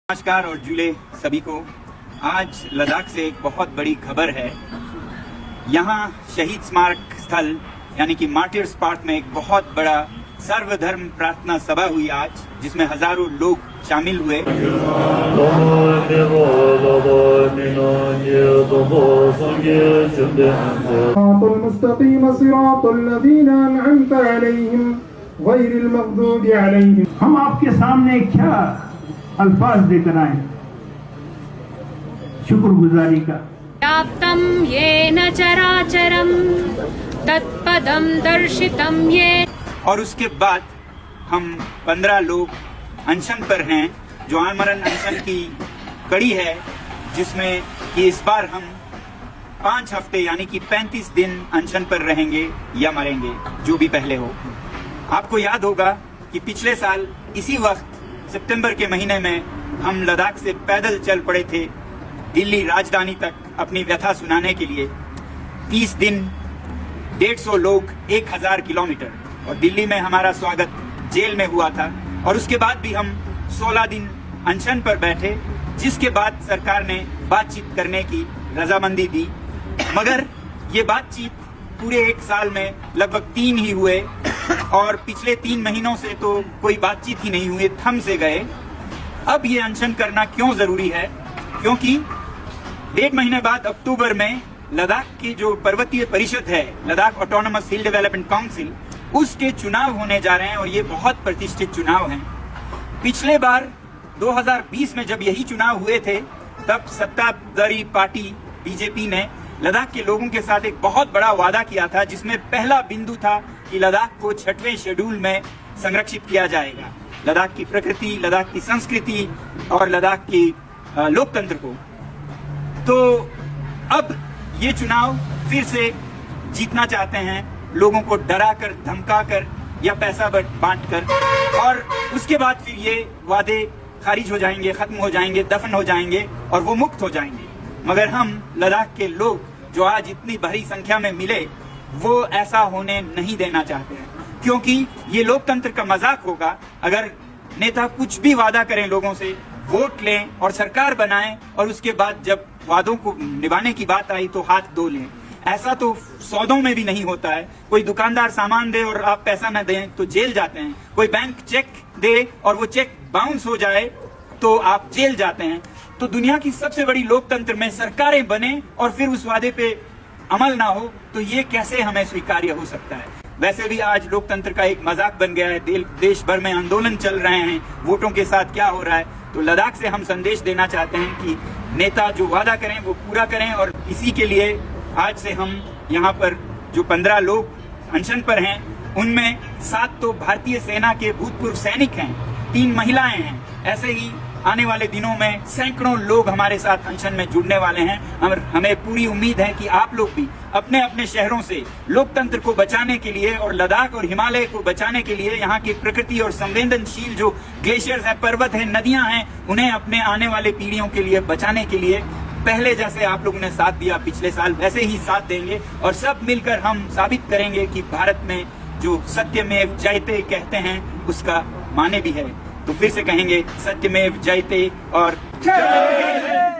नमस्कार और जुले सभी को। आज लद्दाख से एक बहुत बड़ी खबर है। यहाँ शहीद स्मारक स्थल यानी कि मार्टिर्स पार्क में एक बहुत बड़ा सर्वधर्म प्रार्थना सभा हुई आज, जिसमें हजारों लोग शामिल हुए। हम आपके सामने क्या अल्फाज देकर आए शुक्रगुजारी का। व्याप्तं येन चराचरं तत्पदं दर्शितं ये। और उसके बाद हम 15 लोग अनशन पर हैं, जो आमरण अनशन की कड़ी है, जिसमें कि इस बार हम 5 हफ्ते यानी कि 35 दिन अनशन पर रहेंगे या मरेंगे, जो भी पहले हो। आपको याद होगा कि पिछले साल इसी वक्त सितंबर के महीने में हम लद्दाख से पैदल चल पड़े थे दिल्ली राजधानी तक अपनी व्यथा सुनाने के लिए। 30 दिन 150 लोग 1000 किलोमीटर, और दिल्ली में हमारा स्वागत जेल में हुआ था। और उसके बाद भी हम 16 दिन अनशन पर बैठे, जिसके बाद सरकार ने बातचीत करने की रजामंदी दी। मगर ये बातचीत पूरे 1 साल में लगभग 3 ही हुए, और पिछले 3 महीनों से तो कोई बातचीत ही नहीं हुई, थम से गए। अब ये अनशन करना क्यों जरूरी है? क्योंकि 1.5 महीने बाद अक्टूबर में लद्दाख की जो पर्वतीय परिषद है, लद्दाख ऑटोनोमस हिल डेवलपमेंट काउंसिल, उसके चुनाव होने जा रहे हैं, और ये बहुत प्रतिष्ठित चुनाव हैं। पिछले बार 2020 में जब यही चुनाव हुए थे, तब सत्ताधारी पार्टी बीजेपी ने लद्दाख के लोगों के साथ एक बहुत बड़ा वादा किया था, जिसमें पहला बिंदु था कि लद्दाख को 6वें शेड्यूल में संरक्षित किया जाएगा। लद्दाख की प्रकृति, लद्दाख की संस्कृति और लद्दाख की लोकतंत्र को। तो अब ये चुनाव फिर से जीतना चाहते हैं, लोगों को डरा कर, धमका कर या पैसा बांट कर, और उसके बाद फिर ये वादे खारिज हो जाएंगे, खत्म हो जाएंगे, दफन हो जाएंगे और वो मुक्त हो जाएंगे। मगर हम लद्दाख के लोग जो आज इतनी भारी संख्या में मिले, वो ऐसा होने नहीं देना चाहते हैं, क्योंकि ये लोकतंत्र का मजाक होगा अगर नेता कुछ भी वादा करें, लोगों से वोट लें और सरकार बनाएं, और उसके बाद जब वादों को निभाने की बात आई तो हाथ धो लें। ऐसा तो सौदों में भी नहीं होता है। कोई दुकानदार सामान दे और आप पैसा न दें तो जेल जाते हैं। कोई बैंक चेक दे और वो चेक बाउंस हो जाए तो आप जेल जाते हैं। तो दुनिया की सबसे बड़ी लोकतंत्र में सरकारें बने और फिर उस वादे पे अमल ना हो, तो ये कैसे हमें स्वीकार्य हो सकता है? वैसे भी आज लोकतंत्र का एक मजाक बन गया है। देश भर में आंदोलन चल रहे हैं, वोटों के साथ क्या हो रहा है। तो लद्दाख से हम संदेश देना चाहते हैं कि नेता जो वादा करें वो पूरा करें, और इसी के लिए आज से हम यहाँ पर जो 15 लोग अनशन पर हैं, उनमें 7 तो भारतीय सेना के भूतपूर्व सैनिक हैं, 3 महिलाएं हैं। ऐसे ही आने वाले दिनों में सैकड़ों लोग हमारे साथ अनशन में जुड़ने वाले हैं। हमें पूरी उम्मीद है कि आप लोग भी अपने अपने शहरों से लोकतंत्र को बचाने के लिए और लद्दाख और हिमालय को बचाने के लिए, यहाँ की प्रकृति और संवेदनशील जो ग्लेशियर्स हैं, पर्वत हैं, नदियां हैं, उन्हें अपने आने वाले पीढ़ियों के लिए बचाने के लिए पहले जैसे आप लोगों ने साथ दिया पिछले साल, वैसे ही साथ देंगे। और सब मिलकर हम साबित करेंगे कि भारत में जो सत्यमेव जयते कहते हैं, उसका माने भी है। तो फिर से कहेंगे, सत्यमेव जयते और जय।